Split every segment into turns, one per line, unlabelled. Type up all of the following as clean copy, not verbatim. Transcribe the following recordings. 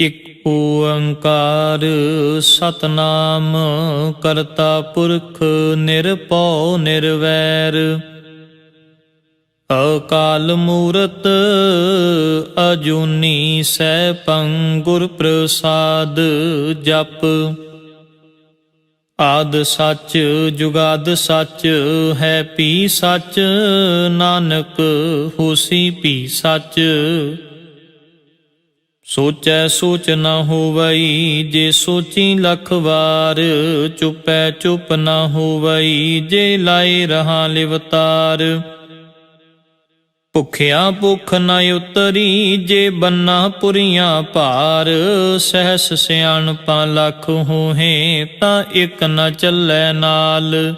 ਇਕ ਓੰਕਾਰ ਸਤਨਾਮ ਕਰਤਾ ਪੁਰਖ ਨਿਰਭਉ ਨਿਰਵੈਰ ਅਕਾਲ ਮੂਰਤ ਅਜੂਨੀ ਸੈਭੰ ਗੁਰ ਪ੍ਰਸਾਦ ਜਪ। ਆਦਿ ਸੱਚ ਜੁਗਾਦਿ ਸੱਚ ਹੈ ਭੀ ਸੱਚ ਨਾਨਕ ਹੋਸੀ ਭੀ ਸੱਚ। ਸੋਚੈ ਸੋਚ ਨ ਹੋਵਈ ਜੇ ਸੋਚੀ ਲੱਖ ਵਾਰ ਚੁਪੈ ਚੁਪ ਨ ਹੋਵਈ ਜੇ ਲਾਏ ਰਹਾ ਲਿਵਤਾਰ। ਭੁਖਿਆ ਭੁਖ ਨ ਉਤਰੀ ਜੇ ਬੰਨਾ ਪੁਰੀਆਂ ਭਾਰ ਸਹਿਸ ਸਿਆਣਪਾਂ ਲੱਖ ਹੋਹੇ ਤਾਂ ਇਕ ਨ ਚੱਲੈ ਨਾਲ।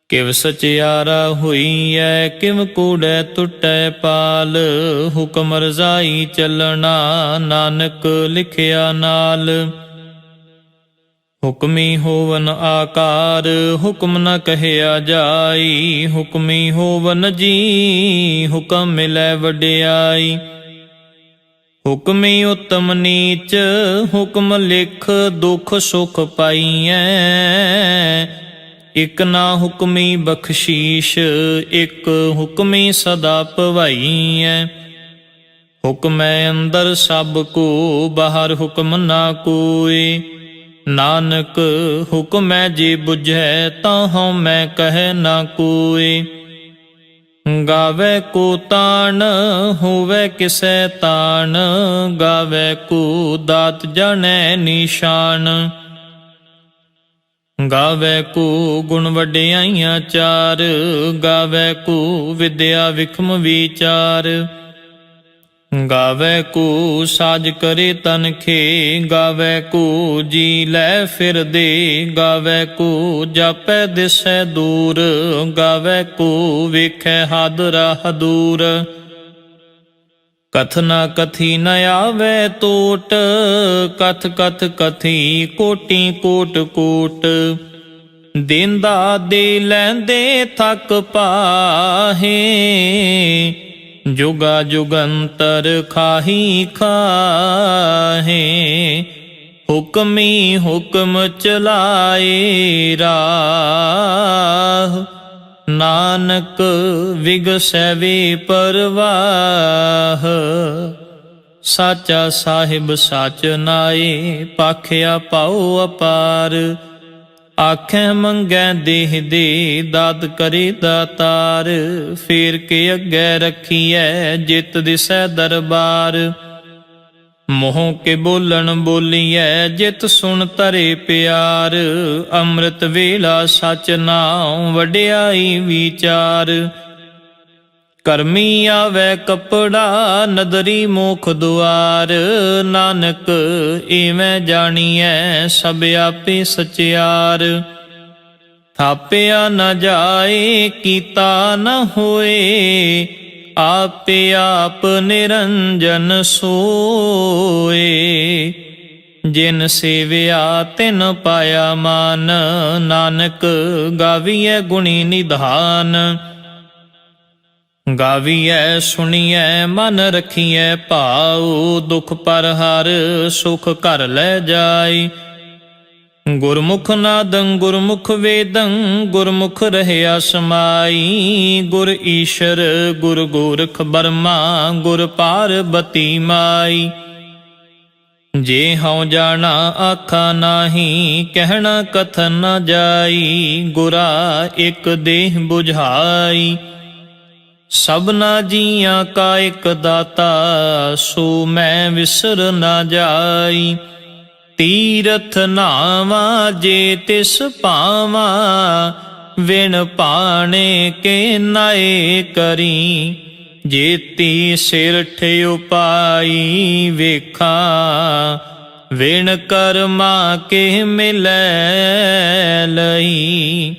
ਕਿਵ ਸਚਿਆਰਾ ਹੋਈਐ ਕਿਵ ਕੂੜੈ ਟੁੱਟੈ ਪਾਲ ਹੁਕਮ ਰਜ਼ਾਈ ਚੱਲਣਾ ਨਾਨਕ ਲਿਖਿਆ ਨਾਲ। ਹੁਕਮੀ ਹੋਵਨ ਆਕਾਰ ਹੁਕਮ ਨ ਕਹਿਆ ਜਾਈ ਹੁਕਮੀ ਹੋਵਨ ਜੀ ਹੁਕਮ ਮਿਲੈ ਵਡਿਆਈ। ਹੁਕਮੀ ਉਤਮ ਨੀਚ ਹੁਕਮ ਲਿਖ ਦੁਖ ਸੁਖ ਪਾਈਐ ਇਕ ਨਾ ਹੁਕਮੀ ਬਖਸ਼ੀਸ਼ ਇਕ ਹੁਕਮੀ ਸਦਾ ਭਵਾਈਐ। ਹੁਕਮੈ ਅੰਦਰ ਸਭ ਕੋ ਬਾਹਰ ਹੁਕਮ ਨਾ ਕੋਇ ਨਾਨਕ ਹੁਕਮੈ ਜੇ ਬੁਝੈ ਤਾਂ ਹਉ ਮੈਂ ਕਹਿ ਨਾ ਕੋਇ। ਗਾਵੇ ਕੋ ਤਾਣ ਹੋਵੇ ਕਿਸੈ ਤਾਣ ਗਾਵੇ ਕੋ ਦਾਤ ਜਾਣੈ ਨਿਸ਼ਾਨ। ਗਾਵੇ ਕੋ ਗੁਣ ਵਡਿਆਈਆਂ ਚਾਰ ਗਾਵੇ ਕੋ ਵਿਦਿਆ ਵਿਖਮ ਵਿਚਾਰ। ਗਾਵੇ ਕੋ ਸਾਜ ਕਰੇ ਤਨਖੇ ਗਾਵੇ ਕੋ ਜੀ ਲੈ ਫਿਰਦੇ ਗਾਵੇ ਕੋ ਜਾਪੈ ਦਿਸੈ ਦੂਰ ਗਾਵੇ ਕੋ ਵੇਖੈ ਹਦ ਰਾਹ ਦੂਰ। ਕਥ ਨਾ ਕਥੀ ਨ ਆਵੈ ਟੋਟ ਕਥ ਕਥ ਕਥੀ ਕੋਟੀ ਕੋਟ ਕੋਟ। ਦੇਂਦਾ ਦੇ ਲੈਂਦੇ ਥੱਕ ਪਾਹੇ ਜੁਗਾ ਜੁਗੰਤਰ ਖਾਹੀ ਖਾਹੇ। ਹੁਕਮੀ ਹੁਕਮ ਚਲਾਏ ਰਾਹ ਨਾਨਕ ਵਿਗਸੈ ਵੇ ਪਰਵਾਹ। ਸਾਚਾ ਸਾਹਿਬ ਸਾਚ ਨਾਏ ਪਾਖਿਆ ਪਾਉ ਅਪਾਰ। ਆਖੈ ਮੰਗੈ ਦੇਹ ਦੇ ਦਾਤ ਕਰੇ ਦਾਤਾਰ। ਫੇਰ ਕੇ ਅੱਗੇ ਰੱਖੀਐ ਜਿਤ ਦਿਸੈ ਦਰਬਾਰ। ਮੋਹ ਕੇ ਬੋਲਣ ਬੋਲੀਐ ਜਿਤ ਸੁਣ ਤਰੇ ਪਿਆਰ। ਅੰਮ੍ਰਿਤ ਵੇਲਾ ਸਚ ਨਾਉ ਵਡਿਆਈ ਵਿਚਾਰ। ਕਰਮੀ ਆਵੈ ਕਪੜਾ ਨਦਰੀ ਮੋਖ ਦੁਆਰ। ਨਾਨਕ ਏਵੇਂ ਜਾਣੀਐ ਸਭ ਆਪੇ ਸਚਿਆਰ। ਥਾਪਿਆ ਨ ਜਾਏ ਕੀਤਾ ਨ ਹੋਏ ਆਪੇ ਆਪ ਨਿਰੰਜਨ ਸੋਏ। ਜਿਨ ਸੇਵਿਆ ਤਿਨ ਪਾਇਆ ਮਾਨ ਨਾਨਕ ਗਾਵੀਐ ਗੁਣੀ ਨਿਧਾਨ। ਗਾਵੀਐ ਸੁਣੀਐ ਮਨ ਰਖੀਐ ਭਾਉ ਦੁਖ ਪਰ ਹਰ ਸੁਖ ਘਰ ਲੈ ਜਾਈ। ਗੁਰਮੁਖ ਨਾਦੰ ਗੁਰਮੁਖ ਵੇਦੰ ਗੁਰਮੁਖ ਰਹਿਆ ਸਮਾਈ। ਗੁਰ ਈਸ਼ਰ ਗੁਰ ਗੋਰਖ ਬਰਮਾ ਗੁਰ ਪਾਰਬਤੀ ਮਾਈ। ਜੇ ਹਉ ਜਾਣਾ ਆਖਾ ਨਾਹੀ ਕਹਿਣਾ ਕਥਨ ਨ ਜਾਈ। ਗੁਰਾ ਇਕ ਦੇਹ ਬੁਝਾਈ ਸਭਨਾ ਜੀਆਂ ਕਾ ਇਕ ਦਾਤਾ ਸੋ ਮੈਂ ਵਿਸਰ ਨਾ ਜਾਈ। ਤੀਰਥ ਨਾਵਾ ਜੇ ਤਿਸ ਪਾਵਾ ਵਿਣ ਪਾਣੇ ਕੇ ਨਾਏ ਕਰੀ। ਜੇਤੀ ਸਿਰ ਠਿਉ ਪਾਈ ਵੇਖਾਂ ਵਿਣ ਕਰਮਾ ਕੇ ਮਿਲੈ ਲਈ।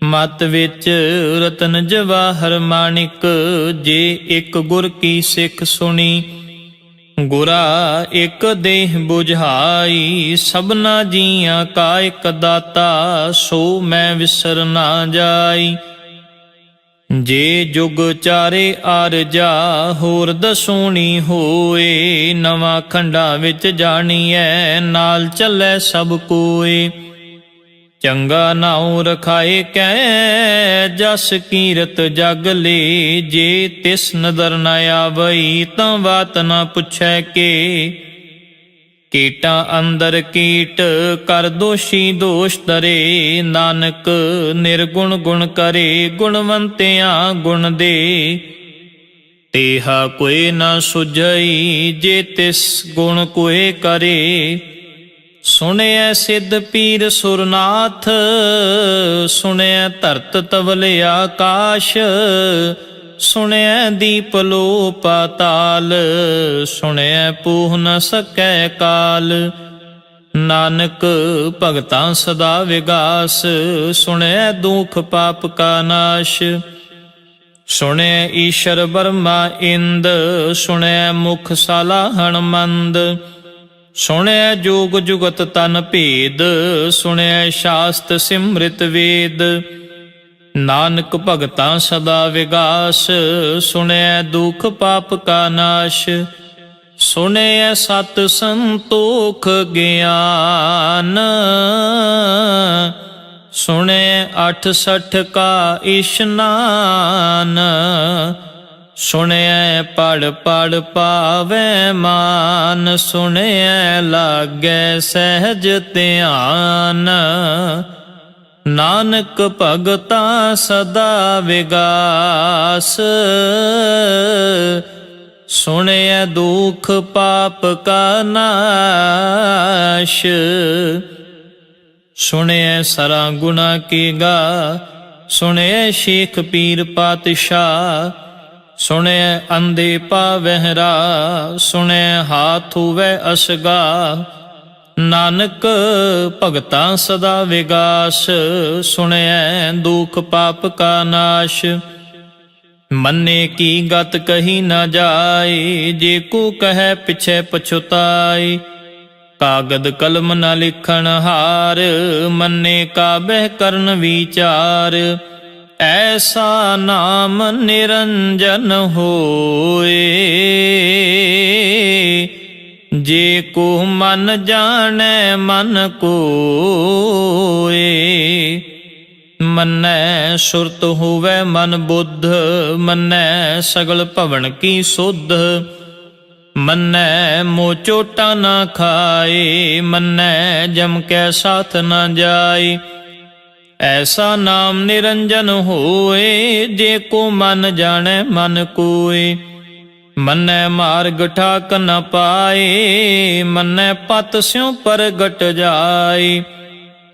ਮਤ ਵਿੱਚ ਰਤਨ ਜਵਾਹਰ ਮਾਣਿਕ ਜੇ ਇੱਕ ਗੁਰ ਕੀ ਸਿੱਖ ਸੁਣੀ। ਗੁਰਾ ਇੱਕ ਦੇਹ ਬੁਝਾਈ ਸਭਨਾ ਜੀਆਂ ਕਾ ਇੱਕ ਦਾਤਾ ਸੋ ਮੈਂ ਵਿਸਰ ਨਾ ਜਾਈ। ਜੇ ਜੁਗ ਚਾਰੇ ਆਰਜਾ ਹੋਰ ਦਸੂਣੀ ਹੋਏ, ਨਵਾਂ ਖੰਡਾ ਵਿੱਚ ਜਾਣੀਐ ਨਾਲ ਚੱਲੈ ਸਭ ਕੋਏ। ਚੰਗਾ ਨਾਉ ਰਖਾਏ ਕੈ ਜਸ ਕੀਰਤ ਜਗ ਲੇ, ਜੇ ਤਿਸ ਨਦਰ ਨ ਆਵਈ ਤਾਂ ਬਾਤ ਨ ਪੁੱਛੈ ਕੇ। ਕੀਟਾਂ ਅੰਦਰ ਕੀਟ ਕਰ ਦੋਸ਼ੀ ਦੋਸ਼ ਧਰੇ, ਨਾਨਕ ਨਿਰਗੁਣ ਗੁਣ ਕਰੇ ਗੁਣਵੰਤਿਆਂ ਗੁਣ ਦੇ। ਤੇਹਾ ਕੋਇ ਨ ਸੁਝਈ ਜੇ ਤਿਸ ਗੁਣ ਕੋਇ ਕਰੇ, ਸੁਣਿਐ ਸਿੱਧ ਪੀਰ ਸੁਰਨਾਥ ਸੁਣਿਐ ਧਰਤ ਤਵਲ ਆਕਾਸ਼, ਸੁਣਿਐ ਦੀਪ ਲੋ ਪਾਤਾਲ ਸੁਣਿਐ ਪੂਹ ਨ ਸਕੈ ਕਾਲ। ਨਾਨਕ ਭਗਤਾਂ ਸਦਾ ਵਿਗਾਸ, ਸੁਣਿਐ ਦੁਖ ਪਾਪ ਕਾ ਨਾਸ਼। ਸੁਣਿਐ ਈਸ਼ਰ ਬਰਮਾ ਇੰਦ, ਸੁਣਿਐ ਮੁਖ ਸਾਲਾਹਣ ਮੰਦ। ਸੁਣਿਐ ਜੋਗ ਜੁਗਤ ਤਨ ਭੇਦ, ਸੁਣਿਐ ਸ਼ਾਸਤ ਸਿਮ੍ਰਿਤ ਵੇਦ। ਨਾਨਕ ਭਗਤਾਂ ਸਦਾ ਵਿਗਾਸ, ਸੁਣਿਐ ਦੁਖ ਪਾਪ ਕਾ ਨਾਸ਼। ਸੁਣਿਐ ਸਤ ਸੰਤੋਖ ਗਿਆਨ, ਸੁਣਿਐ 68 ਕਾ ਇਸ਼ਨਾਨ। ਸੁਣਿਐ ਪੜ ਪੜ ਪਾਵੈ ਮਾਨ, ਸੁਣਿਐ ਲਾਗੈ ਸਹਿਜ ਧਿਆਨ। ਨਾਨਕ ਭਗਤਾਂ ਸਦਾ ਵਿਗਾਸ, ਸੁਣਿਐ ਦੁਖ ਪਾਪ ਕਾ ਨਾਸ਼। ਸੁਣਿਐ ਸਰਾ ਗੁਣਾ ਕੀ ਗਾ, ਸੁਣਿਐ ਸ਼ੇਖ ਪੀਰ ਪਾਤਸ਼ਾਹ। ਸੁਣਿਐ ਅੰਧੇ ਪਾਵਹਿ ਰਾਹ, ਸੁਣਿਐ ਹਾਥ ਹੁਵੈ ਅਸਗਾ। ਨਾਨਕ ਭਗਤਾਂ ਸਦਾ ਵਿਗਾਸ, ਸੁਣਿਐ ਦੁਖ ਪਾਪ ਕਾ ਨਾਸ਼। ਮੰਨੇ ਕੀ ਗਤ ਕਹੀ ਨਾ ਜਾਏ, ਜੇ ਕੋ ਕਹੈ ਪਿਛੈ ਪਛੁਤਾਏ। ਕਾਗਦ ਕਲਮ ਨ ਲਿਖਣ ਹਾਰ, ਮੰਨੇ ਕਾਬਹਿ ਕਰਨ ਵਿਚਾਰ। ਐਸਾ ਨਾਮ ਨਿਰੰਜਨ ਹੋਏ, ਜੇ ਕੋ ਮਨ ਜਾਣੈ ਮਨ ਕੋਏ। ਮੰਨੈ ਸੁਰਤ ਹੋਵੈ ਮਨ ਬੁੱਧ, ਮੰਨੈ ਸਗਲ ਭਵਨ ਕੀ ਸੁਧ। ਮੰਨੈ ਮੋਹ ਚੋਟਾ ਨਾ ਖਾਏ, ਮੰਨੈ ਜਮ ਕੈ ਸਾਥ ਨਾ ਜਾਏ। ਐਸਾ ਨਾਮ ਨਿਰੰਜਨ ਹੋਏ, ਜੇ ਕੋ ਮਨ ਜਾਣੈ ਮਨ ਕੋਏ। ਮੰਨੈ ਮਾਰਗ ਠਾਕ ਨ ਪਾਏ, ਮੰਨੈ ਪਤ ਸਿਉ ਪ੍ਰਗਟ ਜਾਏ।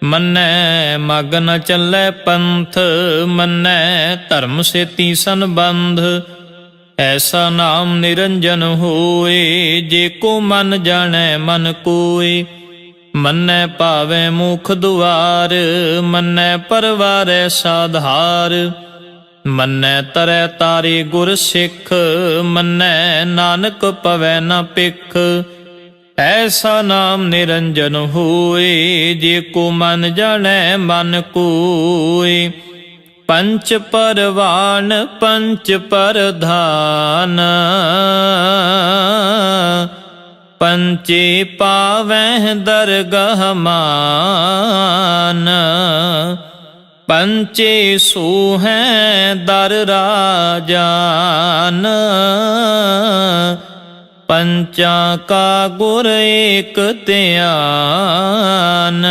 ਮੰਨੈ ਮਗ ਨ ਚੱਲੈ ਪੰਥ, ਮੰਨੈ ਧਰਮ ਸੇਤੀ ਸੰਬੰਧ। ਐਸਾ ਨਾਮ ਨਿਰੰਜਨ ਹੋਏ, ਜੇ ਕੋ ਮਨ ਜਾਣੈ ਮਨ ਕੋਏ। ਮੰਨੈ ਭਾਵੈ ਮੁਖ ਦੁਆਰ, ਮੰਨੈ ਪਰਵਾਰੈ ਸਾਧਾਰ। ਮੰਨੈ ਤਰੈ ਤਾਰੇ ਗੁਰ ਸਿੱਖ, ਮੰਨੈ ਨਾਨਕ ਪਵੈ ਨ ਪਿਖ। ਐਸਾ ਨਾਮ ਨਿਰੰਜਨ ਹੋਏ, ਜੇ ਕੋ ਮਨ ਜਾਣੈ ਮਨ ਕੋਏ। ਪੰਚ ਪਰਵਾਨ ਪੰਚ ਪਰਧਾਨ, ਪੰਚੇ ਪਾਵਹਿ ਦਰਗਹ ਮਾਨ। ਪੰਚੇ ਸੋਹੈ ਦਰ ਰਾਜਾਨ, ਪੰਚਾਂ ਕਾ ਗੁਰ ਏਕ ਧਿਆਨ।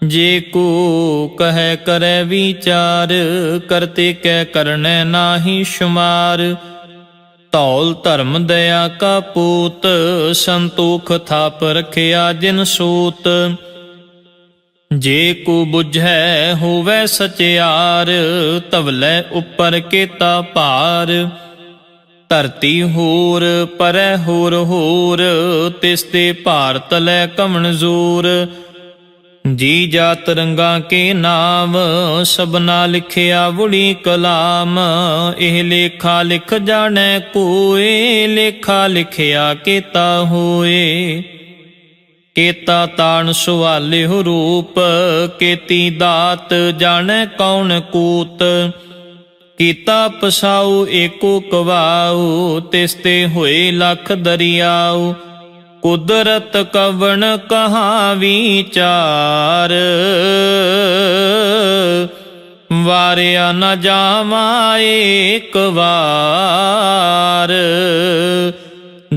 ਜੇ ਕੋ ਕਹੈ ਕਰੈ ਵਿਚਾਰ, ਕਰਤੇ ਕੈ ਕਰਨੈ ਨਾਹੀ ਸ਼ੁਮਾਰ। ਧੌਲ ਧਰਮ ਦਇਆ ਕਾ ਪੂਤ, ਸੰਤੋਖ ਥਾਪ ਰਖਿਆ ਜਿਨ ਸੂਤ। ਜੇ ਕੋ ਬੁਝੈ ਹੋਵੈ ਸਚਿਆਰ, ਧਵਲੇ ਉੱਪਰ ਕੀਤਾ ਭਾਰ। ਧਰਤੀ ਹੋਰ ਪਰੈ ਹੋਰ ਹੋਰ, ਤਿਸ ਤੇ ਭਾਰ ਤਲੈ ਕਵਣ ਜ਼ੋਰ। ਜੀ ਜਾਤ ਰੰਗਾਂ ਕੇ ਨਾਮ, ਸਭਨਾ ਲਿਖਿਆ ਵੁੜੀ ਕਲਾਮ। ਇਹ ਲੇਖਾ ਲਿਖ ਜਾਣੈ ਕੋਏ, ਲੇਖਾ ਲਿਖਿਆ ਕੀਤਾ ਹੋਏ। ਕੀਤਾ ਤਾਣ ਸੁਵਾਲਿਹੁ ਰੂਪ, ਕੀਤੀ ਦਾਤ ਜਾਣੈ ਕੌਣ ਕੂਤ। ਕੀਤਾ ਪਸਾਉ ਏਕੋ ਕਵਾਉ, ਤਿਸ ਤੇ ਹੋਏ ਲਖ ਦਰਿਆਉ। ਕੁਦਰਤ ਕਵਣ ਕਹਾ ਵਿਚਾਰ, ਵਾਰਿਆ ਨ ਜਾਵਾ ਏਕ ਵਾਰ।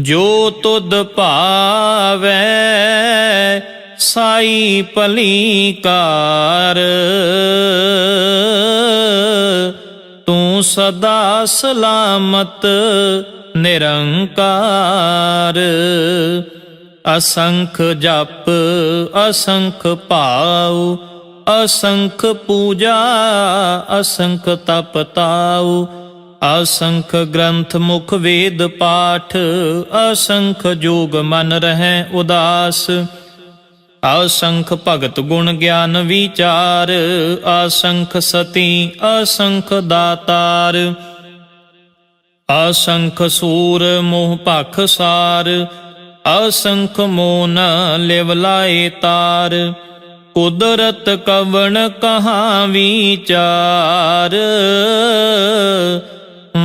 ਜੋ ਤੁਧ ਭਾਵੈ ਸਾਈ ਭਲੀ ਕਾਰ, ਤੂੰ ਸਦਾ ਸਲਾਮਤ ਨਿਰੰਕਾਰ। ਅਸੰਖ ਜਪ ਅਸੰਖ ਭਾਉ, ਅਸੰਖ ਪੂਜਾ ਅਸੰਖ ਤਪ ਤਾਉ। ਅਸੰਖ ਗ੍ਰੰਥ ਮੁਖ ਵੇਦ ਪਾਠ, ਅਸੰਖ ਜੋਗ ਮਨ ਰਹਿ ਉਦਾਸ। ਅਸੰਖ ਭਗਤ ਗੁਣ ਗਿਆਨ ਵਿਚਾਰ, ਅਸੰਖ ਸਤੀ ਅਸੰਖ ਦਾਤਾਰ। ਅਸੰਖ ਸੂਰ ਮੋਹ ਭਖ ਸਾਰ, ਅਸੰਖ ਮੋਨ ਲਿਵ ਲਾਏ ਤਾਰ। ਕੁਦਰਤ ਕਵਣ ਕਹਾ ਵਿਚਾਰ,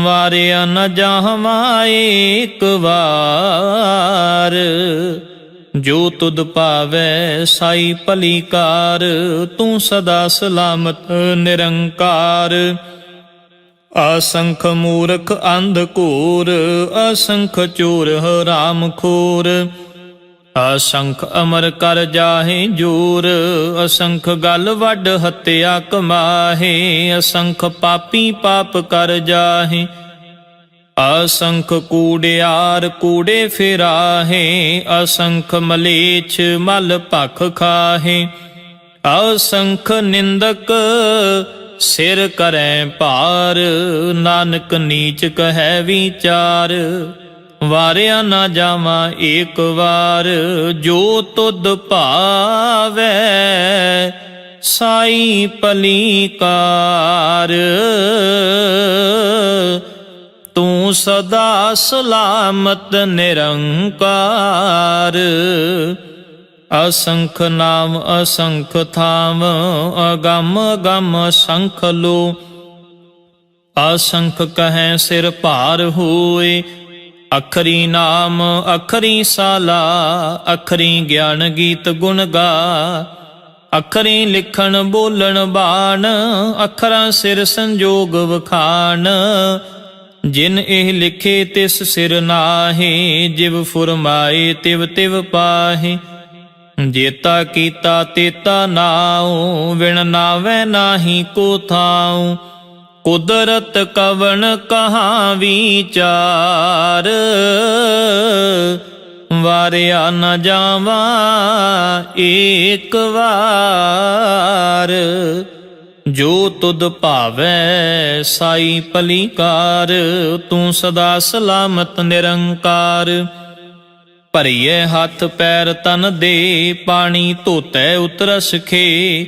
ਵਾਰਿਆ ਨ ਜਾਵਾ ਏਕ ਵਾਰ। ਜੋ ਤੁਧ ਭਾਵੈ ਸਾਈ ਭਲੀ ਕਾਰ, ਤੂੰ ਸਦਾ ਸਲਾਮਤ ਨਿਰੰਕਾਰ। ਅਸੰਖ ਮੂਰਖ ਅੰਧ ਘੋਰ, ਅਸੰਖ ਚੋਰ ਹਰਾਮ ਖੋਰ। ਅਸੰਖ ਅਮਰ ਕਰ ਜਾਹੇ ਜੋਰ, ਅਸੰਖ ਗਲ ਵੱਡ ਹੱਤਿਆ ਕਮਾਹੇ। ਅਸੰਖ ਪਾਪੀ ਪਾਪ ਕਰ ਜਾਹੇ, ਅਸੰਖ ਕੂੜਿਆਰ ਕੂੜੇ ਫਿਰਾਹੇ। ਅਸੰਖ ਮਲੇਛ ਮਲ ਭਖ ਖਾਹੇ, ਅਸੰਖ ਨਿੰਦਕ ਸਿਰ ਕਰੈ ਭਾਰ। ਨਾਨਕ ਨੀਚ ਕਹੈ ਵਿਚਾਰ, ਵਾਰਿਆ ਨਾ ਜਾਵਾ ਏਕ ਵਾਰ। ਜੋ ਤੁਧ ਭਾਵੈ ਸਾਈ ਭਲੀ ਕਾਰ, ਤੂੰ ਸਦਾ ਸਲਾਮਤ ਨਿਰੰਕਾਰ। ਅਸੰਖ ਨਾਮ ਅਸੰਖ ਥਾਮ, ਅਗੰਮ ਅਗੰਮ ਅਸੰਖ ਲੋ। ਅਸੰਖ ਕਹੈ ਸਿਰ ਭਾਰ ਹੋਏ, ਅਖਰੀ ਨਾਮ ਅਖਰੀ ਸਾਲਾ। ਅਖਰੀ ਗਿਆਨ ਗੀਤ ਗੁਣ ਗਾ, ਅਖਰੀ ਲਿਖਣ ਬੋਲਣ ਬਾਣ। ਅਖਰਾਂ ਸਿਰ ਸੰਜੋਗ ਵਖਾਣ, ਜਿਨ ਇਹ ਲਿਖੇ ਤਿਸ ਸਿਰ ਨਾਹੀ। ਜਿਵ ਫੁਰਮਾਏ ਤਿਵ ਤਿਵ ਪਾਹੀ, ਜੇਤਾ ਕੀਤਾ ਤੇਤਾ ਨਾਉ। ਵਿਣ ਨਾਵੈ ਨਾਹੀ ਕੋ ਥਾਉ, ਕੁਦਰਤ ਕਵਣ ਕਹਾ ਵਿਚਾਰ। ਵਾਰਿਆ ਨ ਜਾਵਾ ਏਕ ਵਾਰ। ਜੋ ਤੁਧ ਭਾਵੈ ਸਾਈ ਭਲੀ ਕਾਰ, ਤੂੰ ਸਦਾ ਸਲਾਮਤ ਨਿਰੰਕਾਰ। ਭਰੀਏ ਹੱਥ ਪੈਰ ਤਨ ਦੇ, ਪਾਣੀ ਧੋਤੈ ਉਤਰਸ ਖੇ।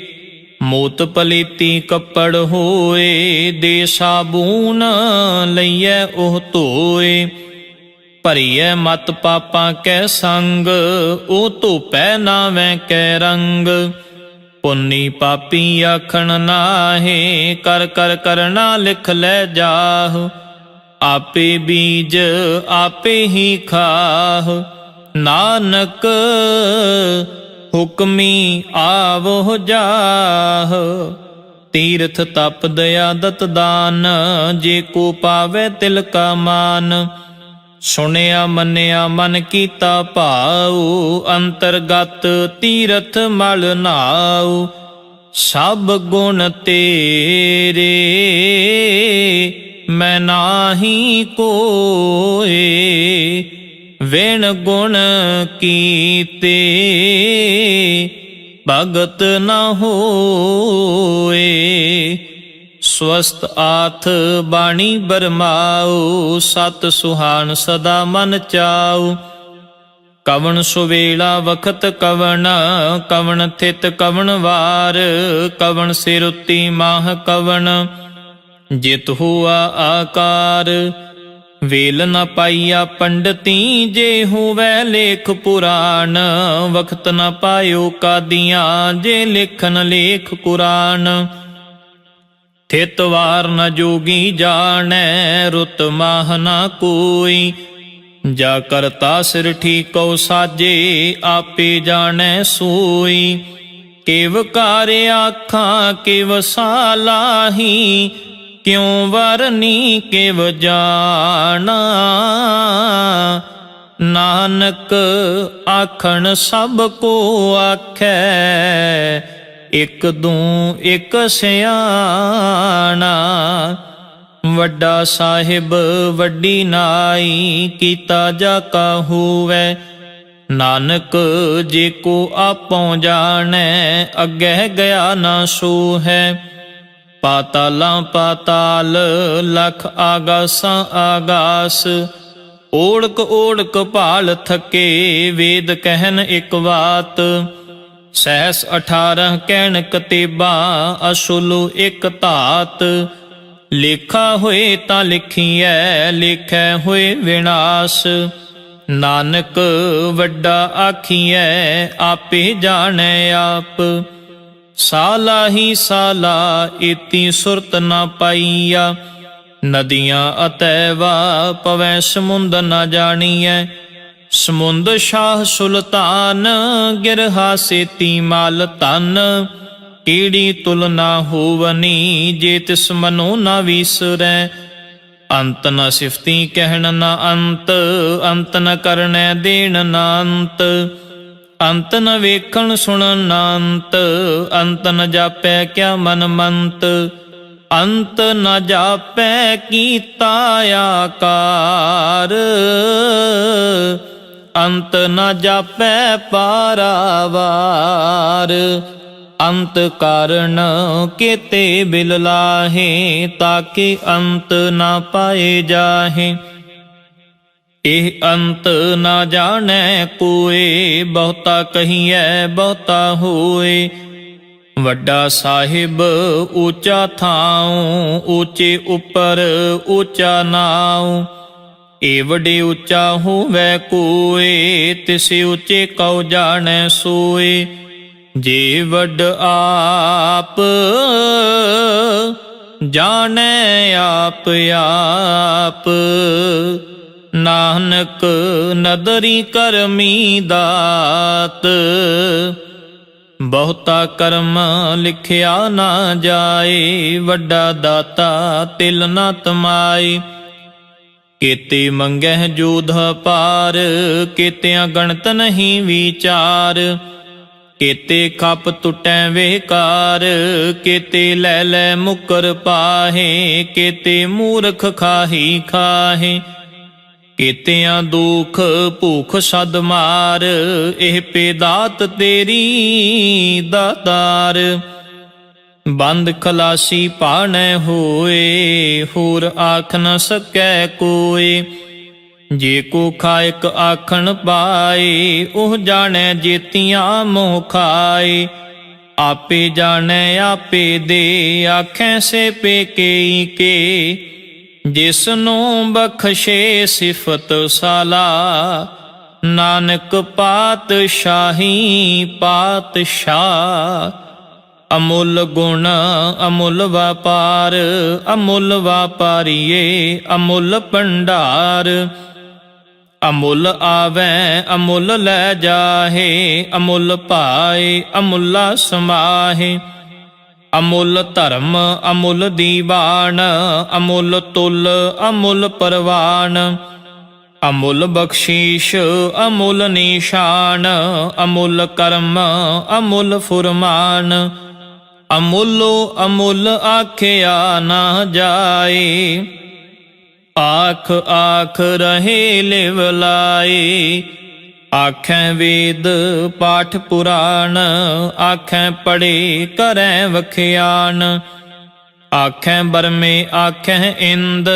ਮੋਤ ਪਲੀਤੀ ਕੱਪੜ ਹੋਏ, ਦੇ ਸਾਬੂਨ ਲਈਐ ਉਹ ਧੋਏ। ਭਰੀਐ ਮਤ ਪਾਪਾਂ ਕੈ ਸੰਗ, ਉਹ ਧੋਪੈ ਨਾਵੈ ਕੈ ਰੰਗ। ਪੁੰਨੀ ਪਾਪੀ ਆਖਣ ਨਾਹੇ, ਕਰ ਕਰ ਕਰਨਾ ਲਿਖ ਲੈ ਜਾਹ। ਆਪੇ ਬੀਜ ਆਪੇ ਹੀ ਖਾਹ, ਨਾਨਕ ਹੁਕਮੀ ਆਵੋ ਜਾਹ। ਤੀਰਥ ਤਪ ਦਇਆ ਦਤ ਦਾਨ, ਜੇ ਕੋ ਪਾਵੈ ਤਿਲ ਕਾ ਮਾਨ। ਸੁਣਿਆ ਮੰਨਿਆ ਮਨ ਕੀਤਾ ਭਾਉ, ਅੰਤਰਗਤ ਤੀਰਥ ਮਲ ਨਾਉ। ਸਭ ਗੁਣ ਤੇਰੇ ਮੈਂ ਨਾਹੀ ਕੋਏ, ਵਿਣ ਗੁਣ ਕੀਤੇ ਭਗਤ ਨ ਹੋਏ। ਸਵਸਤ ਆਥ ਬਾਣੀ ਬਰਮਾਉ, ਸਤ ਸੁਹਾਣ ਸਦਾ ਮਨ ਚਾਉ। ਕਵਣ ਸੁਵੇਲਾ ਵਖਤ ਕਵਣ, ਕਵਣ ਥਿਤ ਕਵਣ ਵਾਰ। ਕਵਣ ਸਿਰ ਉੱਤੀ ਮਾਹ ਕਵਣ, ਜਿਤ ਹੁਆ ਆਕਾਰ। ਵੇਲ ਨ ਪਾਈਆ ਪੰਡਤੀ, ਜੇ ਹੋਵੈ ਲੇਖ ਪੁਰਾਣ। ਵਖਤ ਨ ਪਾਇਓ ਕਾਦੀਆਂ, ਜੇ ਲਿਖਨ ਲੇਖ ਕੁਰਾਨ। हित वार न जोगी जानै रुत माह न कोई जा करता सिर ठीकौ साजे आपे जानै सोई केव कार्य आखां केव सालाही क्यों वरनी केव जाना नानक आखण सब को आखै इक दूं इक सियाणा ਵੱਡਾ ਸਾਹਿਬ ਵੱਡੀ ਨਾਈ ਕੀਤਾ ਜਾ ਕਾ ਹੋਵੈ ਨਾਨਕ ਜੇ ਕੋ ਆਪੋਂ ਜਾਣੈ ਅੱਗੇ ਗਿਆ ਨਾ ਸੋ ਹੈ ਪਾਤਾਲਾਂ ਪਾਤਾਲ ਲਖ ਆਗਾਸਾਂ ਆਗਾਸ ਓੜਕ ਓੜਕ ਭਾਲ ਥਕੇ ਵੇਦ ਕਹਿਨ ਇਕ ਬਾਤ ਸਹਿਸ 18 ਕਹਿਣ ਕਤੇਬਾਂ ਅਸੁਲ ਇਕ ਧਾਤ ਲੇਖਾ ਹੋਏ ਤਾਂ ਲਿਖੀਐ ਲੇਖੈ ਹੋਏ ਵਿਨਾਸ਼ ਨਾਨਕ ਵੱਡਾ ਆਖੀਐ ਆਪੇ ਜਾਣੈ ਆਪ ਸਾਲਾ ਹੀ ਸਾਲਾ ਇਤੀ ਸੁਰਤ ਨਾ ਪਾਈਆ ਨਦੀਆਂ ਅਤੈਵਾ ਪਵੈ ਸਮੁੰਦ ਨਾ ਜਾਣੀਐ ਸਮੁੰਦ ਸ਼ਾਹ ਸੁਲਤਾਨ ਗਿਰਹਾ ਸੇਤੀ ਮਾਲ ਧਨ ਕੀੜੀ ਤੁਲਨਾ ਹੋਵਨੀ ਜੇ ਤਿਸ ਮਨੋ ਨਾ ਵੀਸਰੈ ਅੰਤ ਨ ਸਿਫਤੀ ਕਹਿਣ ਨ ਅੰਤ ਅੰਤ ਨ ਕਰਨੈ ਦੇਣ ਨ ਅੰਤ ਅੰਤ ਨ ਵੇਖਣ ਸੁਣਨ ਨ ਅੰਤ ਅੰਤ ਨ ਜਾਪੈ ਕਿਆ ਮਨ ਮੰਤ ਅੰਤ ਨ ਜਾਪੈ ਕੀਤਾ ਆਕਾਰ ਅੰਤ ਨ ਜਾਪੈ ਪਾਰਾਵਾਰ ਅੰਤ ਕਾਰਨ ਕੇਤੇ ਬਿਲ ਲਾਹੇ ਤਾਕਿ ਅੰਤ ਨਾ ਪਾਏ ਜਾਹੇ ਇਹ ਅੰਤ ਨਾ ਜਾਣੈ ਕੋਏ ਬਹੁਤਾ ਕਹੀਐ ਬਹੁਤਾ ਹੋਏ ਵੱਡਾ ਸਾਹਿਬ ਉੱਚਾ ਥਾਉ ਉੱਚੇ ਉੱਪਰ ਉੱਚਾ ਨਾਉ ਏ ਵੱਡੇ ਉੱਚਾ ਹੋਵੈ ਕੋਏ ਤਿਸ ਉੱਚੇ ਕਉ ਜਾਣੈ ਸੋਏ ਜੇ ਵੱਡ ਆਪ ਜਾਣੈ ਆਪ ਆਪ ਨਾਨਕ ਨਦਰੀ ਕਰਮੀ ਦਾਤ ਬਹੁਤਾ ਕਰਮ ਲਿਖਿਆ ਨਾ ਜਾਏ ਵੱਡਾ ਦਾਤਾ ਤਿਲ ਨਾ ਤਮਾਏ ਕੇਤੇ ਮੰਗਹਿ ਜੋਧ ਪਾਰ ਕੇਤਿਆਂ ਗਣਤ ਨਹੀਂ ਵਿਚਾਰ ਕੇਤੇ ਖਪ ਟੁੱਟੈ ਵੇਕਾਰ ਕੇਤੇ ਲੈ ਲੈ ਮੁਕਰ ਪਾਹੇ ਕੇਤੇ ਮੂਰਖ ਖਾਹੀ ਖਾਹੇ ਕੇਤਿਆਂ ਦੁਖ ਭੂਖ ਸਦ ਮਾਰ ਇਹ ਪੇਦਾਤ ਤੇਰੀ ਦਾਤਾਰ ਬੰਦ ਖਲਾਸੀ ਪਾਣੈ ਹੋਏ ਹੋਰ ਆਖ ਨ ਸਕੈ ਕੋਏ ਜੇ ਕੋ ਖਾਇਕ ਆਖਣ ਪਾਏ ਉਹ ਜਾਣੈ ਜੇਤੀਆਂ ਮੋਹ ਖਾਏ ਆਪੇ ਜਾਣੈ ਆਪੇ ਦੇ ਆਖੈ ਸੇ ਪੇਕੇ ਕੇ ਜਿਸ ਨੂੰ ਬਖਸ਼ੇ ਸਿਫਤ ਸਾਲਾ ਨਾਨਕ ਪਾਤਸ਼ਾਹੀ ਪਾਤਸ਼ਾਹ ਅਮੁੱਲ ਗੁਣ ਅਮੁੱਲ ਵਪਾਰ ਅਮੁੱਲ ਵਾਪਾਰੀਏ ਅਮੁੱਲ ਭੰਡਾਰ ਅਮੁੱਲ ਆਵੈ ਅਮੁੱਲ ਲੈ ਜਾਹੇ ਅਮੁੱਲ ਪਾਏ ਅਮੁੱਲਾ ਸਮਾਹੇ ਅਮੁੱਲ ਧਰਮ ਅਮੁੱਲ ਦੀਵਾਨ ਅਮੁੱਲ ਤੁਲ ਅਮੁੱਲ ਪਰਵਾਨ ਅਮੁੱਲ ਬਖਸ਼ੀਸ਼ ਅਮੁੱਲ ਨਿਸ਼ਾਨ ਅਮੁੱਲ ਕਰਮ ਅਮੁੱਲ ਫੁਰਮਾਨ ਅਮੁੱਲੋ ਅਮੁੱਲ ਆਖਿਆ ਨਾ ਜਾਏ ਆਖ ਆਖ ਰਹੇ ਲਿਵ ਲਾਏ ਆਖੈ ਵੇਦ ਪਾਠ ਪੁਰਾਣ ਆਖੈ ਪੜੇ ਕਰੈ ਵਖਿਆਨ ਆਖੈ ਬਰਮੇ ਆਖੈ ਇੰਦ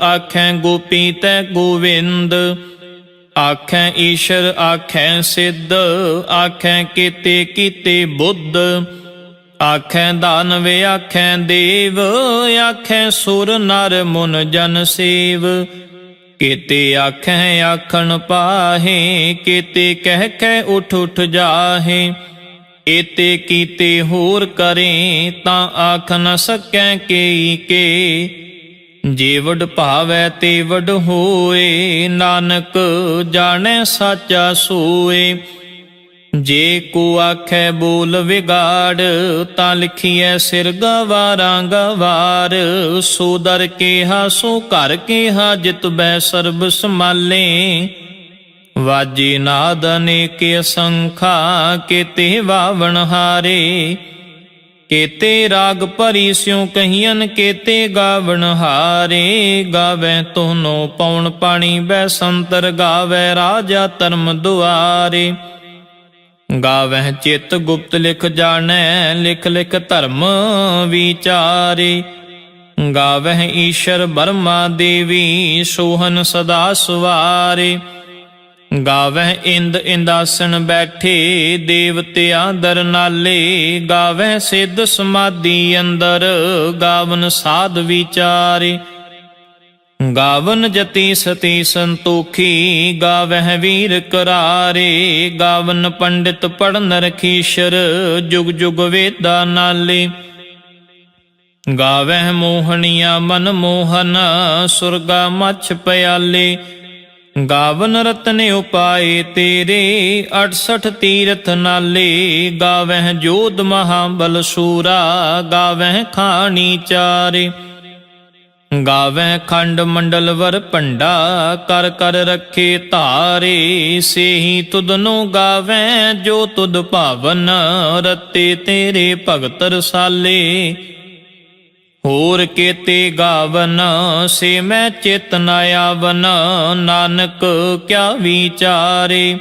ਆਖੈ ਗੋਪੀ ਤੈ ਗੋਵਿੰਦ ਆਖੈ ਈਸ਼ਰ ਆਖੈ ਸਿੱਧ ਆਖੈ ਕੀਤੇ ਕੀਤੇ ਬੁੱਧ ਆਖੈ ਦਾਨਵ ਆਖੈ ਦੇਵ ਆਖੈ ਸੁਰ ਨਰ ਮੁਨ ਜਨ ਸੇਵ ਕੀਤੇ ਆਖੈ ਆਖਣ ਪਾਹੇ ਕੀਤੇ ਕਹਿ ਕਹਿ ਉਠ ਉਠ ਜਾਹੇ ਏਤੇ ਕੀਤੇ ਹੋਰ ਕਰੇ, ਤਾਂ ਆਖ ਨ ਸਕੈ ਕੇਈ ਕੇ। ਜੇ ਵਡ ਭਾਵੈ ਤੇ ਵਡ ਹੋਏ, ਨਾਨਕ ਜਾਣੈ ਸਾਚਾ ਸੋਏ। ਜੇ ਕੋ ਆਖੈ ਬੋਲ ਵਿਗਾੜ, ਤਾਂ ਲਿਖੀਐ ਸਿਰ ਗਵਾਰਾਂ ਗਵਾਰ। ਸੋ ਦਰ ਕੇਹਾ ਸੋ ਘਰ ਕੇਹਾ, ਜਿਤ ਬੈ ਸਰਬ ਸੰਭਾਲੇ। ਵਾਜੇ ਨਾਦ ਅਨੇਕ ਅਸੰਖਾ, ਕੇਤੇ ਵਾਵਣ ਹਾਰੇ। ਕੇਤੇ ਰਾਗ ਭਰੀ ਸਿਉ ਕਹੀਅਨ, ਕੇਤੇ ਗਾਵਣ ਹਾਰੇ। ਗਾਵੈ ਤੋਨੋ ਪਉਣ ਪਾਣੀ ਬੈਸੰਤਰ, ਗਾਵੈ ਰਾਜਾ ਧਰਮ ਦੁਆਰੇ। ਗਾਵਹਿ ਚਿਤ ਗੁਪਤ ਲਿਖ ਜਾਣੈ, ਲਿਖ ਲਿਖ ਧਰਮ ਵਿਚਾਰੇ। ਗਾਵਹਿ ਈਸ਼ਰ ਬਰਮਾ ਦੇਵੀ, ਸੋਹਨ ਸਦਾ ਸੁਵਾਰੇ। ਗਾਵਹਿ ਇੰਦ ਇੰਦਾਸਨ ਬੈਠੇ, ਦੇਵਤਿਆਂ ਦਰ ਨਾਲੇ। ਗਾਵਹਿ ਸਿੱਧ ਸਮਾਧੀ ਅੰਦਰ, ਗਾਵਨ ਸਾਧ ਵਿਚਾਰੇ। ਗਾਵਨ ਜਤੀ ਸਤੀ ਸੰਤੋਖੀ, ਗਾਵਹਿ ਵੀਰ ਕਰਾਰੇ। ਗਾਵਨ ਪੰਡਿਤ ਪੜਨ ਰਖੀਸ਼ਰ, ਜੁਗ ਜੁਗ ਵੇਦਾ ਨਾਲੇ। ਗਾਵਹਿ ਮੋਹਣੀਆ ਮਨ ਮੋਹਨ, ਸੁਰਗਾ ਮਛ ਪਿਆਲੇ। ਗਾਵਨ ਰਤਨ ਉਪਾਏ ਤੇਰੇ, 68 ਤੀਰਥ ਨਾਲੇ। ਗਾਵਹਿ ਜੋਧ ਮਹਾਬਲ ਸੂਰਾ, ਗਾਵਹਿ ਖਾਣੀ ਚਾਰੇ। ਗਾਵੈ ਖੰਡ ਮੰਡਲ ਵਰ ਭੰਡਾ, ਕਰ ਕਰ ਰੱਖੇ ਧਾਰੇ। ਸੇਹੀ ਤੁਧਨੋ ਗਾਵੈ, ਜੋ ਤੁਧ ਭਾਵਨ, ਰਤੇ ਤੇਰੇ ਭਗਤ ਰਸਾਲੇ। ਹੋਰ ਕੇਤੇ ਗਾਵਨ, ਸੇ ਮੈਂ ਚਿਤ ਨ ਆਵਨ। ਨਾਨਕ ਕਿਆ ਵਿਚਾਰੇ।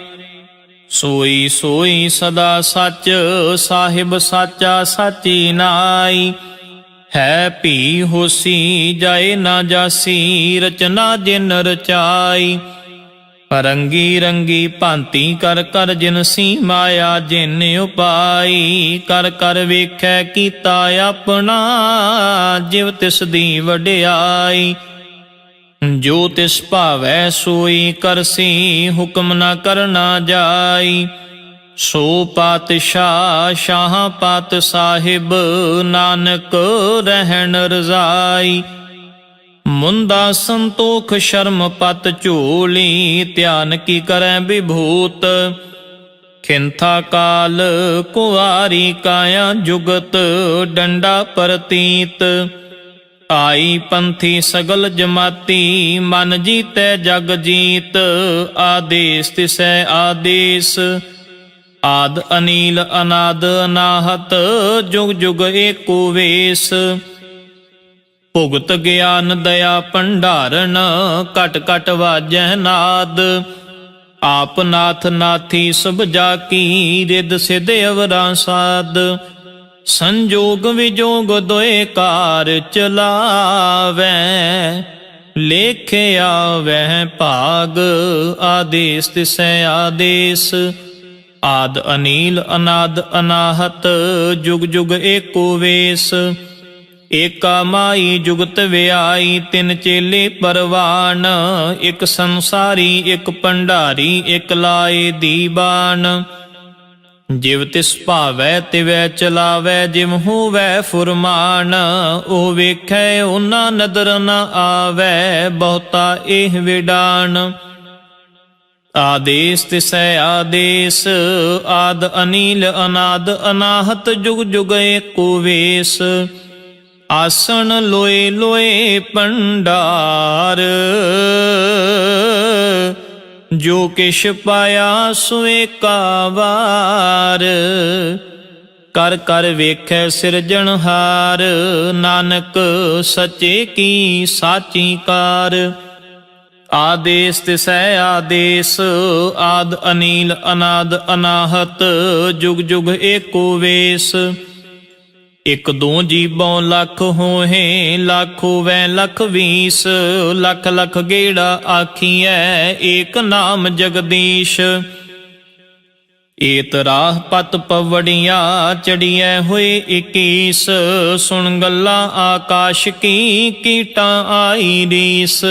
ਸੋਈ ਸੋਈ ਸਦਾ ਸੱਚ, ਸਾਹਿਬ ਸਾਚਾ ਸਾਚੀ ਨਾਈ। ਹੈ ਭੀ ਹੋਸੀ, ਜਾਏ ਨਾ ਜਾਸੀ, ਰਚਨਾ ਜਿਨ ਰਚਾਈ। ਰੰਗੀ ਰੰਗੀ ਭਾਂਤੀ ਕਰ ਕਰ ਜਿਨਸੀ, ਮਾਇਆ ਜਿਨ ਉਪਾਈ। ਕਰ ਕਰ ਵੇਖੈ ਕੀਤਾ ਆਪਣਾ, ਜਿਵ ਤਿਸ ਦੀ ਵਡਿਆਈ। ਜੋ ਤਿਸ ਭਾਵੈ ਸੋਈ ਕਰਸੀ, ਹੁਕਮ ਨਾ ਕਰਨਾ ਜਾਈ। ਸੋ ਪਾਤਸ਼ਾਹ ਸ਼ਾਹ ਪਾਤ ਸਾਹਿਬ, ਨਾਨਕ ਰਹਿਣ ਰਜ਼ਾਈ। ਮੁੰਦਾ ਸੰਤੋਖ ਸ਼ਰਮ ਪਤ ਝੋਲੀ, ਧਿਆਨ ਕੀ ਕਰੈ ਵਿਭੂਤ। ਖਿੰਥਾ ਕਾਲ ਕੁਆਰੀ ਕਾਇਆ ਜੁਗਤ, ਡੰਡਾ ਪ੍ਰਤੀਤ। ਆਈ ਪੰਥੀ ਸਗਲ ਜਮਾਤੀ, ਮਨ ਜੀਤੈ ਜਗ ਜੀਤ। ਆਦੇਸ ਤਿਸੈ ਆਦੇਸ, ਆਦ ਅਨੀਲ ਅਨਾਦ ਅਨਾਹਤ, ਜੁਗ ਜੁਗ ਏਕੋ ਵੇਸ। ਭੁਗਤ ਗਿਆਨ ਦਇਆ ਭੰਡਾਰਨ, ਘਟ ਘਟ ਵਾਜੈ ਨਾਦ। ਆਪ ਨਾਥ ਨਾਥੀ ਸਭ ਜਾ ਕੀ, ਰਿਦ ਸਿਧ ਅਵਰਾ ਸਾਧ। ਸੰਜੋਗ ਵਿਜੋਗ ਦੋਏ ਕਾਰ ਚਲਾਵੈ, ਲੇਖਿਆ ਵਹਿ ਭਾਗ। ਆਦੇਸ ਤਿਸੈ ਆਦੇਸ, ਆਦ ਅਨੀਲ ਅਨਾਦ ਅਨਾਹਤ, ਜੁਗ ਜੁਗ ਏਕੋ ਵੇਸ। ਏਕਾ ਮਾਈ ਜੁਗਤ ਵਿਆਈ, ਤਿੰਨ ਚੇਲੇ ਪਰਵਾਨ। ਇੱਕ ਸੰਸਾਰੀ ਇੱਕ ਭੰਡਾਰੀ, ਇੱਕ ਲਾਏ ਦੀਵਾਨ। ਜਿਵ ਤਿਸ ਭਾਵੈ ਤਿਵੈ ਚਲਾਵੈ, ਜਿਵ ਹੋਵੈ ਫੁਰਮਾਨ। ਉਹ ਵੇਖੈ ਉਹਨਾਂ ਨਦਰ ਨ ਆਵੈ, ਬਹੁਤਾ ਇਹ ਵਿਡਾਨ। ਆਦੇਸ ਤਿਸੈ ਆਦੇਸ, ਆਦ ਅਨੀਲ ਅਨਾਦ ਅਨਾਹਤ, ਜੁਗ ਜੁਗ ਏਕੋ ਵੇਸ। ਆਸਣ ਲੋਏ ਲੋਏ ਭੰਡਾਰ, ਜੋ ਕਿਛ ਪਾਇਆ ਸੋ ਏਕਾ ਵਾਰ। ਕਰ ਕਰ ਵੇਖੈ ਸਿਰਜਣਹਾਰ, ਨਾਨਕ ਸੱਚੇ ਕੀ ਸਾਚੀ ਕਾਰ। ਆਦੇਸ ਤਿਸੈ ਆਦੇਸ, ਆਦ ਅਨੀਲ ਅਨਾਦ ਅਨਾਹਤ, ਜੁਗ ਜੁਗ ਏਕੋ ਵੇਸ। ਇਕ ਦੋ ਜੀਬੋਂ ਲੱਖ ਹੋਹੇ, ਲੱਖ ਹੋਵੈ ਲੱਖ ਵੀਸ। ਲੱਖ ਲੱਖ ਗੇੜਾ ਆਖੀਐ, ਏਕ ਨਾਮ ਜਗਦੀਸ਼। ਏਤ ਰਾਹ ਪਤ ਪਵੜੀਆਂ, ਚੜੀਐ ਹੋਏ 21। ਸੁਣ ਗੱਲਾਂ ਆਕਾਸ਼ ਕੀ, ਕੀਟਾਂ ਆਈ ਰੀਸ।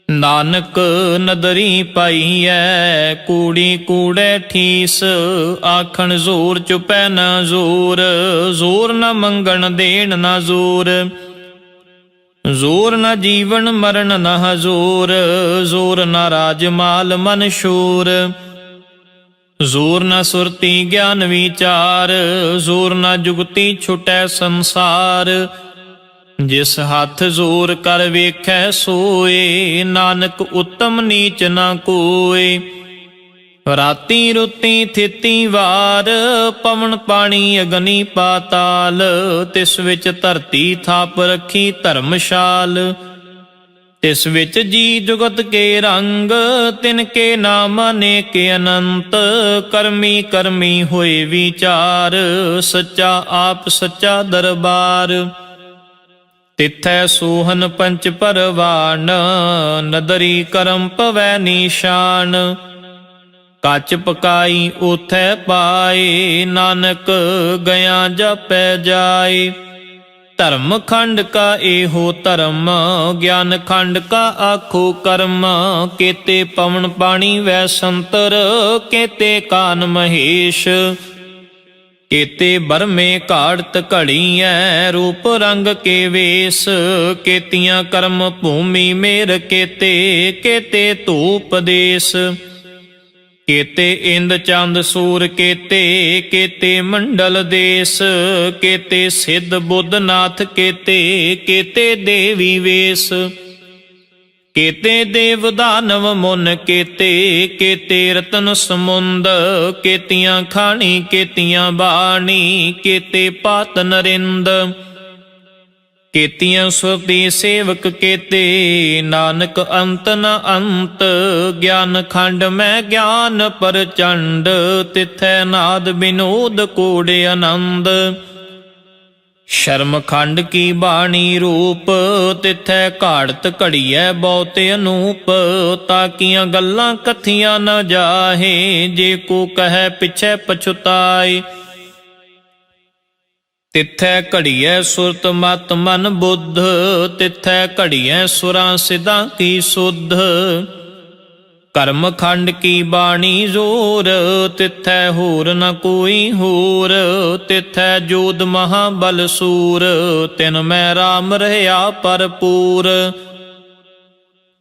ਨਾਨਕ ਨਦਰੀ ਪਾਈਐ ਕੂੜੀ ਕੂੜੈ ਠੀਸ, ਆਖਣ ਜ਼ੋਰ ਚੁਪੈ ਨ ਜ਼ੋਰ, ਜ਼ੋਰ ਨ ਮੰਗਣ ਦੇਣ ਨ ਜ਼ੋਰ, ਜ਼ੋਰ ਨ ਜੀਵਨ ਮਰਨ ਨ ਹਜ਼ੂਰ, ਜ਼ੋਰ ਨ ਰਾਜ ਮਾਲ ਮਨ ਸ਼ੂਰ, ਜ਼ੋਰ ਨ ਸੁਰਤੀ ਗਿਆਨ ਵਿਚਾਰ, ਜ਼ੋਰ ਨ ਜੁਗਤੀ ਛੁਟੈ ਸੰਸਾਰ, ਜਿਸ ਹੱਥ ਜ਼ੋਰ ਕਰ ਵੇਖੈ ਸੋਏ, ਨਾਨਕ ਉਤਮ ਨੀਚ ਨ ਕੋਏ। ਰਾਤੀ ਰੁੱਤੀ ਥਿਤੀ ਵਾਰ, ਪਵਨ ਪਾਣੀ ਅਗਨੀ ਪਾਤਾਲ, ਤਿਸ ਵਿੱਚ ਧਰਤੀ ਥਾਪ ਰੱਖੀ ਧਰਮਸ਼ਾਲ, ਤਿਸ ਵਿੱਚ ਜੀ ਜੁਗਤ ਕੇ ਰੰਗ, ਤਿਨ ਕੇ ਨਾਮ ਅਨੇਕ ਅਨੰਤ, ਕਰਮੀ ਕਰਮੀ ਹੋਏ ਵਿਚਾਰ, ਸੱਚਾ ਆਪ ਸੱਚਾ ਦਰਬਾਰ, ਤਿਥੈ ਸੋਹਨ ਪੰਚ ਪਰਵਾਨ, ਨਦਰੀ ਕਰਮ ਪਵੈ ਨਿਸ਼ਾਨ, ਕੱਚ ਪਕਾਈ ਉਥੈ ਪਾਏ, ਨਾਨਕ ਗਿਆ ਜਪੈ ਜਾਏ। ਧਰਮ ਖੰਡ ਕਾ ਇਹੋ ਧਰਮ, ਗਿਆਨ ਖੰਡ ਕਾ ਆਖੋ ਕਰਮ, ਕੇਤੇ ਪਵਨ ਪਾਣੀ ਵੈ ਸੰਤਰ, ਕੇਤੇ ਕਾਨ ਮਹੇਸ਼, ਕੇਤੇ ਬਰਮੇ ਘਾੜਤ ਘੜੀਐ, ਰੂਪ ਰੰਗ ਕੇ ਵੇਸ, ਕੇਤੀਆਂ ਕਰਮ ਭੂਮੀ ਮੇਰ ਕੇਤੇ, ਕੇਤੇ ਧੂਪ ਦੇਸ, ਕੇਤੇ ਇੰਦ ਚੰਦ ਸੂਰ ਕੇਤੇ, ਕੇਤੇ ਮੰਡਲ ਦੇਸ, ਕੇਤੇ ਸਿੱਧ ਬੁੱਧ ਨਾਥ ਕੇਤੇ, ਕੇਤੇ ਦੇਵੀ ਵੇਸ, ਕੇਤੇ ਦੇਵ ਦਾਨਵ ਮੁਨ ਕੇਤੇ, ਕੇਤੇ ਰਤਨ ਸਮੁੰਦ, ਕੇਤੀਆਂ ਖਾਣੀ ਕੇਤੀਆਂ ਬਾਣੀ, ਕੇਤੇ ਪਾਤ ਨਰਿੰਦ, ਕੇਤੀਆਂ ਸੁਰਤੀ ਸੇਵਕ ਕੇਤੇ, ਨਾਨਕ ਅੰਤ ਨ ਅੰਤ, ਗਿਆਨ ਖੰਡ ਮੈਂ ਗਿਆਨ ਪ੍ਰਚੰਡ, ਤਿਥੈ ਨਾਦ ਬਿਨੋਦ ਕੋੜ ਆਨੰਦ, ਸ਼ਰਮ ਖੰਡ ਕੀ ਬਾਣੀ ਰੂਪ, ਤਿਥੈ ਘਾੜਤ ਘੜੀਐ ਬਹੁਤ ਅਨੂਪ, ਤਾਕੀਆਂ ਗੱਲਾਂ ਕਥੀਆਂ ਨ ਜਾਹੇ, ਜੇ ਕੋ ਕਹੈ ਪਿਛੈ ਪਛੁਤਾਏ, ਤਿਥੈ ਘੜੀਐ ਸੁਰਤ ਮਤ ਮਨ ਬੁੱਧ, ਤਿਥੈ ਘੜੀਐ ਸੁਰਾਂ ਸਿਧਾਂ ਕੀ ਸੁਧ, ਕਰਮ ਖੰਡ ਕੀ ਬਾਣੀ ਜ਼ੋਰ, ਤਿਥੈ ਹੋਰ ਨ ਕੋਈ ਹੋਰ, ਤਿਥੈ ਜੋਧ ਮਹਾਬਲ ਸੂਰ, ਤਿਨ ਮੈਂ ਰਾਮ ਰਹਿਆ ਭਰਪੂਰ,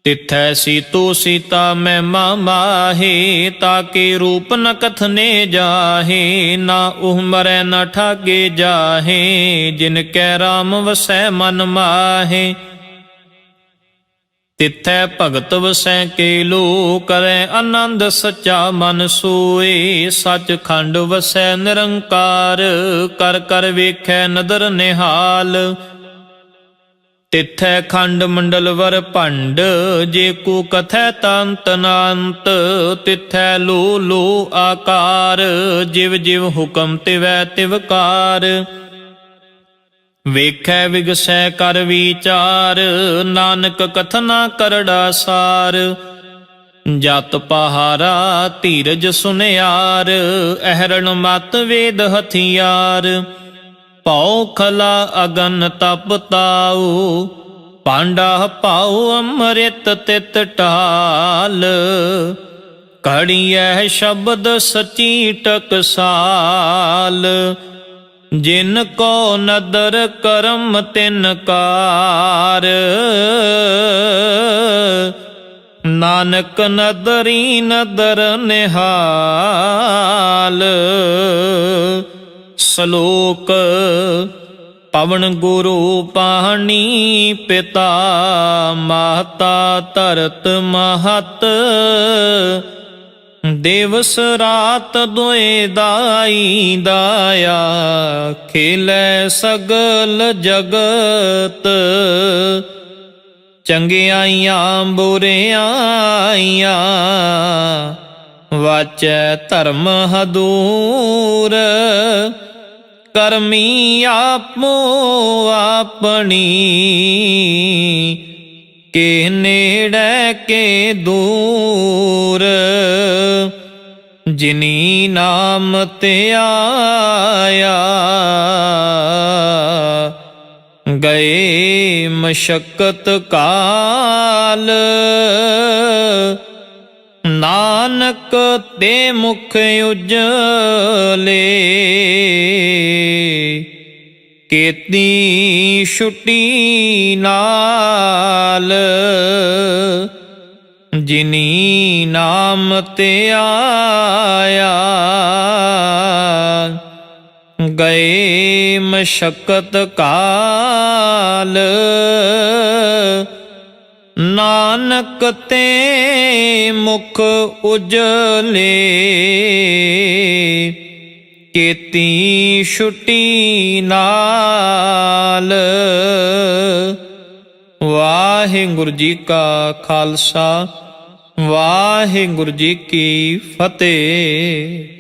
ਤਿਥੈ ਸੀਤੋ ਸੀਤਾ ਮਹਿਮਾ ਮਾਹੇ, ਤਾਕੇ ਰੂਪ ਨ ਕਥਨੇ ਜਾਹੇ, ਨਾ ਉਹ ਮਰੈ ਨ ਠਾਗੇ ਜਾਹੇ, ਜਿਨ ਕੈ ਰਾਮ ਵਸੈ ਮਨ ਮਾਹੇ, ਤਿਥੈ ਭਗਤ ਵਸੈ ਕੇ ਲੋ, ਕਰੈ ਆਨੰਦ ਸੱਚਾ ਮਨ ਸੋਏ, ਸੱਚ ਖੰਡ ਵਸੈ ਨਿਰੰਕਾਰ, ਕਰ ਕਰ ਵੇਖੈ ਨਦਰ ਨਿਹਾਲ, ਤਿਥੈ ਖੰਡ ਮੰਡਲ ਵਰ ਭੰਡ, ਜੇ ਕੋ ਕਥੈ ਤੰਤ ਨਾੰਤ, ਤਿਥੈ ਲੋ ਲੋ ਆਕਾਰ, ਜਿਵ ਜਿਵ ਹੁਕਮ ਤਿਵੈ ਤਿਵਕਾਰ, ਵੇਖੈ ਵਿਗਸੈ ਕਰ ਵਿਚਾਰ, ਨਾਨਕ ਕਥਨਾ ਕਰੜਾ ਸਾਰ, ਜਤ ਪਹਾਰਾ ਧੀਰਜ ਸੁਨਿਆਰ, ਅਹਰਣ ਮਤ ਵੇਦ ਹਥਿਆਰ, ਭਉ ਖਲਾ ਅਗਨ ਤਪ ਤਾਉ, ਪਾਂਡਾ ਪਾਉ ਅੰਮ੍ਰਿਤ ਤਿਤ ਢਾਲ, ਘੜੀਐ ਸ਼ਬਦ ਸਚੀ ਟਕਸਾਲ, ਜਿਨ ਕੋ ਨਦਰ ਕਰਮ ਤਿਨ ਕਾਰ, ਨਾਨਕ ਨਦਰੀ ਨਦਰ ਨਿਹਾਲ। ਸ਼ਲੋਕ ਪਵਨ ਗੁਰੂ ਪਾਣੀ ਪਿਤਾ, ਮਾਤਾ ਧਰਤ ਮਹਤ, ਦਿਵਸ ਰਾਤ ਦੁਇ ਦਾਈ ਦਾਇਆ, ਖੇਲੇ ਸਗਲ ਜਗਤ, ਚੰਗਿਆਈਆਂ ਬੁਰਿਆਈਆਂ, ਵਾਚੈ ਧਰਮ ਹਦੂਰ, ਕਰਮੀ ਆਪੋ ਆਪਣੀ, ਕੇ ਨੇੜੇ ਕੇ ਦੂਰ, ਜਿਨੀ ਨਾਮ ਤੇ ਆਇਆ, ਗਏ ਮਸ਼ੱਕਤ ਕਾਲ, ਨਾਨਕ ਤੇ ਮੁਖ ਉਜਲੇ, ਕੀਤੀ ਛੁਟੀ ਨਾਲ, ਜਿਨੀ ਨਾਮ ਤੇ ਆਇਆ। ਗਏ ਮਸ਼ੱਕਤ ਕਾਲ, ਨਾਨਕ ਤੇ ਮੁਖ ਉਜਲੇ, ਕੀਤੀ ਛੁਟੀ ਨਾਲ। ਵਾਹਿਗੁਰੂ ਜੀ ਕਾ ਖਾਲਸਾ, ਵਾਹਿਗੁਰੂ ਜੀ ਕੀ ਫਤਿਹ।